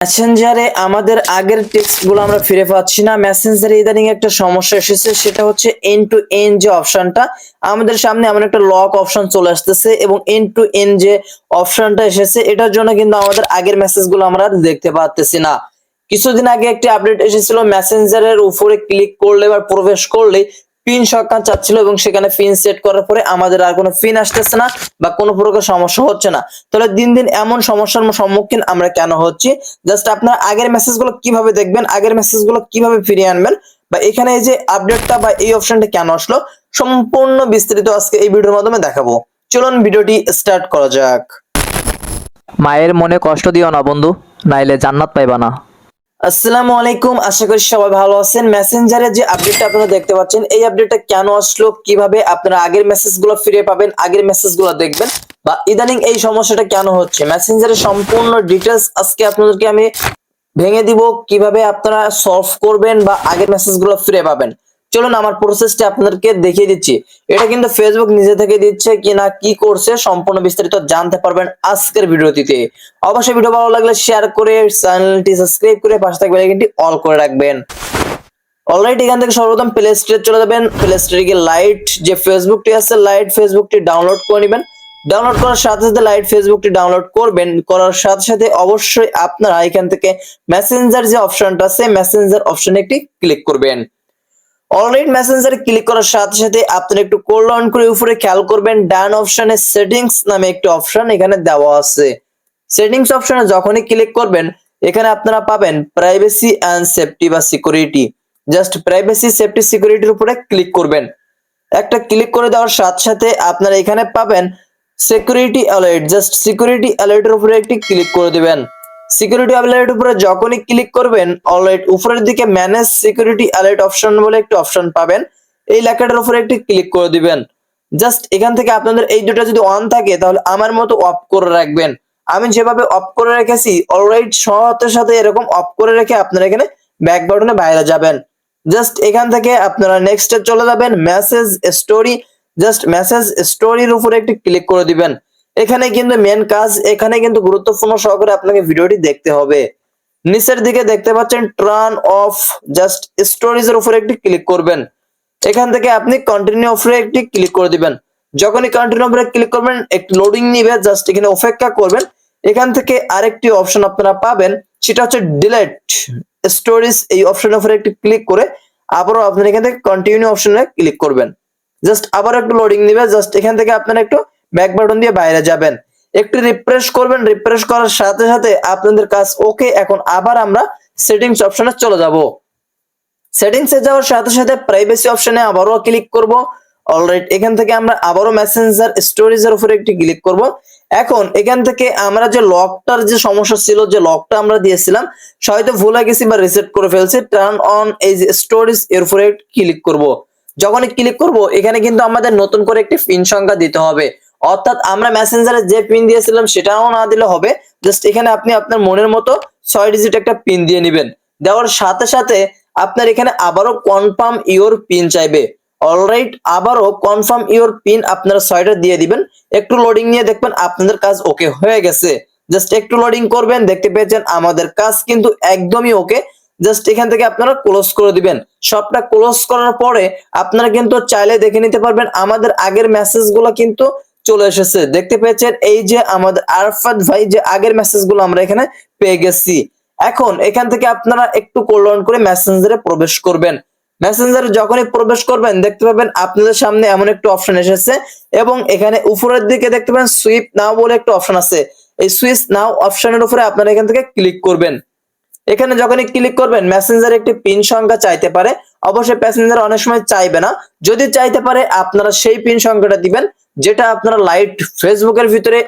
মেসেঞ্জারে আমাদের আগের টেক্সটগুলো আমরা ফিরে পাচ্ছি না। মেসেঞ্জারে ইদানিং একটা সমস্যা এসেছে, সেটা হচ্ছে এন্ড টু এন্ড যে অপশনটা আমাদের সামনে এমন একটা লক অপশন চলে আসতেছে এবং এন্ড টু এন্ড যে অপশনটা এসেছে এটার জন্য কিন্তু আমাদের আগের মেসেজগুলো আমরা দেখতে পাচ্ছি না। কিছুদিন আগে একটি আপডেট এসেছিল, মেসেঞ্জারের উপরে ক্লিক করলে বা প্রবেশ করলে পিন সংখ্যা চাচ্ছিল এবং সেখানে পিন সেট করার পরে আমাদের আর কোনো পিন আসতেছে না বা কোনো প্রকার সমস্যা হচ্ছে না। তাহলে দিন দিন এমন সমস্যার সম্মুখীন আমরা কেন হচ্ছি? জাস্ট আপনারা আগের মেসেজগুলো কিভাবে দেখবেন, আগের মেসেজগুলো কিভাবে ফিরিয়ে আনবেন, বা এখানে এই যে আপডেটটা বা এই অপশনটা কেন আসলো, সম্পূর্ণ বিস্তারিত আজকে এই ভিডিওর মাধ্যমে দেখাবো। চলুন ভিডিওটি স্টার্ট করা যাক। মায়ের মনে কষ্ট দিও না বন্ধু, নাইলে জান্নাত পাইবা না। আসসালামু আলাইকুম, আশা করি সবাই ভালো আছেন। মেসেঞ্জারের যে আপডেটটা আপনারা দেখতে পাচ্ছেন, এই আপডেটটা কেন আসলো, কিভাবে আপনারা আগের মেসেজগুলো ফিরে পাবেন, আগের মেসেজগুলো দেখবেন, বা ইদানিং এই সমস্যাটা কেন হচ্ছে, মেসেঞ্জারের সম্পূর্ণ ডিটেলস আজকে আপনাদেরকে আমি ভেঙে দিব, কিভাবে আপনারা সলভ করবেন বা আগের মেসেজগুলো ফিরে পাবেন। চলুন আমার প্রসেসটা আপনাদেরকে দেখিয়ে দিচ্ছি। এটা কিন্তু ফেসবুক নিজে থেকে দিচ্ছে কিনা কি করছে সম্পূর্ণ বিস্তারিত জানতে পারবেন আজকের ভিডিওটিতে। অবশ্যই ভিডিও ভালো লাগলে শেয়ার করে চ্যানেলটি সাবস্ক্রাইব করে পাশে থাকা বেল আইকনটি অল করে রাখবেন। অলরাইট, এখান থেকে সর্বপ্রথম প্লে স্টোরে চলে যাবেন। প্লে স্টোরে গিয়ে লাইট যে ফেসবুকটি আছে, লাইট ফেসবুকটি ডাউনলোড করে নেবেন। ডাউনলোড করার সাথে সাথে লাইট ফেসবুকটি ডাউনলোড করবেন, করার সাথে সাথে অবশ্যই আপনারা এখান থেকে মেসেঞ্জার যে অপশনটা আছে, মেসেঞ্জার অপশনে একটি ক্লিক করবেন। অলরাইট, মেসেঞ্জারে ক্লিক করার সাথে সাথে আপনারা একটু স্ক্রল ডাউন করে উপরে খেয়াল করবেন, ডান অপশনে সেটিংস নামে একটি অপশন এখানে দেওয়া আছে। সেটিংস অপশনে যখনই ক্লিক করবেন, এখানে আপনারা পাবেন প্রাইভেসি এন্ড সেফটি বা সিকিউরিটি। জাস্ট প্রাইভেসি সেফটি সিকিউরিটির উপরে ক্লিক করবেন। একটা ক্লিক করে দেওয়ার সাথে সাথে আপনারা এখানে পাবেন সিকিউরিটি অ্যালার্ট। জাস্ট সিকিউরিটি অ্যালার্টের উপরে একটি ক্লিক করে দিবেন। সিকিউরিটি অ্যালার্টের উপরে যখনই ক্লিক করবেন, অলরাইট উপরের দিকে ম্যানেজ সিকিউরিটি অ্যালার্ট অপশন বলে একটি অপশন পাবেন, এই লেখাটার উপরে একটি ক্লিক করে দিবেন। জাস্ট এখান থেকে আপনাদের এই দুটো যদি অন থাকে তাহলে আমার মতো অফ করে রাখবেন। আমি যেভাবে অফ করে রেখেছি, অলরাইট সাথে সাথে এরকম অফ করে রেখে আপনারা এখানে ব্যাক বাটনে বাইরে যাবেন। জাস্ট এখান থেকে আপনারা নেক্সটে চলে যাবেন, মেসেজ স্টোরি। জাস্ট মেসেজ স্টোরির উপরে একটি ক্লিক করে দিবেন। এখানে কিন্তু মেন কাজ, এখানে কিন্তু গুরুত্বপূর্ণ সহকারে আপনাকে ভিডিওটি দেখতে হবে। নিচের দিকে দেখতে পাচ্ছেন টার্ন অফ, জাস্ট স্টোরিজ এর উপরে একটি ক্লিক করবেন। এখান থেকে আপনি কন্টিনিউ অফে একটি ক্লিক করে দিবেন। যখনই কন্টিনিউ অফে ক্লিক করবেন, একটু লোডিং নিবে, জাস্ট এখানে অপেক্ষা করবেন। এখান থেকে আরেকটি অপশন আপনারা পাবেন, সেটা হচ্ছে ডিলিট স্টোরেজ। এই অপশনের উপরে একটি ক্লিক করে আবারও আপনারা এখান থেকে কন্টিনিউ অপশনে ক্লিক করবেন। জাস্ট আবার একটু লোডিং নিবে, জাস্ট এখান থেকে আপনারা একটু ব্যাক বাটন দিয়ে বাইরে যাবেন, একটু রিফ্রেশ করবেন। রিফ্রেশ করার সাথে সাথে আপনাদের কাজ ওকে। এখন আবার আমরা সেটিংস অপশনে চলে যাব। সেটিংসে যাওয়ার সাথে সাথে প্রাইভেসি অপশনে আবারও ক্লিক করব। অলরাইট, এখান থেকে আমরা আবারও মেসেঞ্জার স্টোরেজের উপরে একটি ক্লিক করব। এখন এখান থেকে আমরা যে লকটার যে সমস্যা ছিল, যে লকটা আমরা দিয়েছিলাম, হয়তো ভুলে গেছি বা রিসেট করে ফেলছি, টার্ন অন এই যে স্টোরেজ এর উপরে ক্লিক করব। যখনই ক্লিক করব, এখানে কিন্তু আমাদের নতুন করে একটি পিন সংখ্যা দিতে হবে। অর্থাৎ আমরা মেসেঞ্জারে যে পিন দিয়েছিলাম সেটাও না দিলে হবে। জাস্ট এখানে আপনি আপনার মনের মতো 6 ডিজিট একটা পিন দিয়ে নেবেন। দেওয়ার সাথে সাথে আপনার এখানে আবারও কনফার্ম ইওর পিন চাইবে। অলরাইট, আবারও কনফার্ম ইওর পিন আপনারা 6টা দিয়ে দিবেন। একটু লোডিং নিয়ে দেখবেন আপনাদের কাজ ওকে হয়ে গেছে। জাস্ট একটু লোডিং করবেন, দেখতে পেয়েছেন আমাদের কাজ কিন্তু একদমই ওকে। জাস্ট এখান থেকে আপনারা ক্লোজ করে দিবেন। সবটা ক্লোজ করার পরে আপনারা কিন্তু চাইলে দেখে নিতে পারবেন আমাদের আগের মেসেজগুলো কিন্তু চলে এসেছে। দেখতে পেয়েছেন এই যে আমাদের আরফাত ভাই যে আগের মেসেজগুলো আমরা এখানে পেয়ে গেছি। এখন এখান থেকে আপনারা একটু স্ক্রল ডাউন করে মেসেঞ্জারে প্রবেশ করবেন। মেসেঞ্জারে যখনই প্রবেশ করবেন, দেখতে পাবেন আপনাদের সামনে এমন একটা অপশন এসেছে এবং এখানে উপরের দিকে দেখতে পাবেন সুইপ নাও বলে একটা অপশন আছে। এই সুইচ নাও অপশনের উপরে আপনারা এখান থেকে ক্লিক করবেন। এখানে যখনই ক্লিক করবেন, মেসেঞ্জারে একটি পিন সংখ্যা চাইতে পারে। অবশ্যই মেসেঞ্জার অনেক সময় চাইবে না, যদি চাইতে পারে আপনারা সেই পিন সংখ্যাটা দিবেন যেটা আপনারা লাইট ফেসবুকের ভিতরে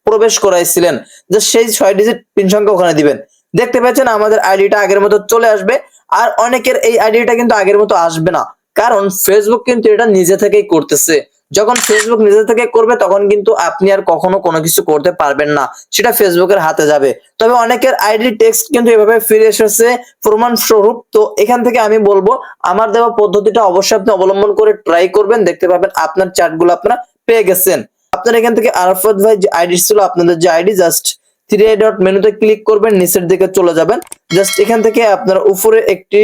প্রবেশ করাইছিলেন। যে সেই 6 ডিজিট পিন সংখ্যা ওখানে দিবেন। দেখতে পাচ্ছেন আমাদের আইডিটা আগের মতো চলে আসবে। আর অনেকের এই আইডিটা কিন্তু আগের মতো আসবে না, কারণ ফেসবুক কিন্তু এটা নিজে থেকেই করতেছে। যখন ফেসবুক নিজে থেকে করবে তখন কিন্তু আপনি আর কখনো কোনো কিছু করতে পারবেন না, সেটা ফেসবুকের হাতে যাবে। তবে অনেকের আইডি টেক্সট কিন্তু এভাবে ফিরে এসেছে প্রমাণ স্বরূপ। তো এখান থেকে আমি বলবো আমার দেওয়া পদ্ধতিটা অবশ্যই আপনি অবলম্বন করে ট্রাই করবেন, দেখতে পাবেন আপনার চ্যাটগুলো আপনারা পেয়ে গেছেন। আপনারা এখান থেকে আরফাত ভাই যে আইডি ছিল, আপনাদের যে আইডি, জাস্ট থ্রি ডট মেনুতে ক্লিক করবেন, নিচের দিকে চলে যাবেন। জাস্ট এখান থেকে আপনার উপরে একটি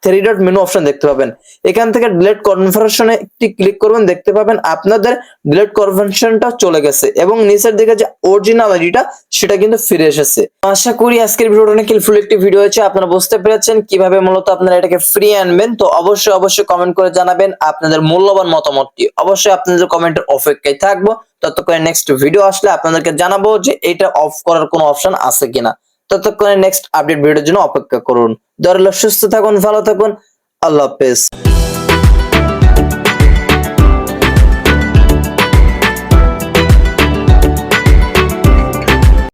থ্রি ডট মেনু অপশন দেখতে পাবেন। এখান থেকে ডিলিট কনভার্সনে একটি ক্লিক করবেন, দেখতে পাবেন আপনাদের ডিলিট কনভার্সনটা চলে গেছে এবং নিচের দিকে যে অরিজিনাল আইডিটা সেটা কিন্তু ফিরে এসেছে। আশা করি আজকের ভিডিওটা অনেক হেল্পফুল একটি ভিডিও হয়েছে, আপনারা বুঝতে পেরেছেন কিভাবে মূলত আপনারা এটাকে ফ্রি আনবেন। তো অবশ্যই কমেন্ট করে জানাবেন আপনাদের মূল্যবান মতামতটি। অবশ্যই আপনাদের কমেন্টের অপেক্ষায় থাকবো। ততক্ষণে নেক্সট ভিডিও আসলে আপনাদেরকে জানাবো যে এটা অফ করার কোনো অপশন আছে কিনা। ততক্ষণে নেক্সট আপডেট ভিডিওর জন্য অপেক্ষা করুন। সুস্থ থাকুন, ভালো থাকুন, আল্লাহ হাফেজ।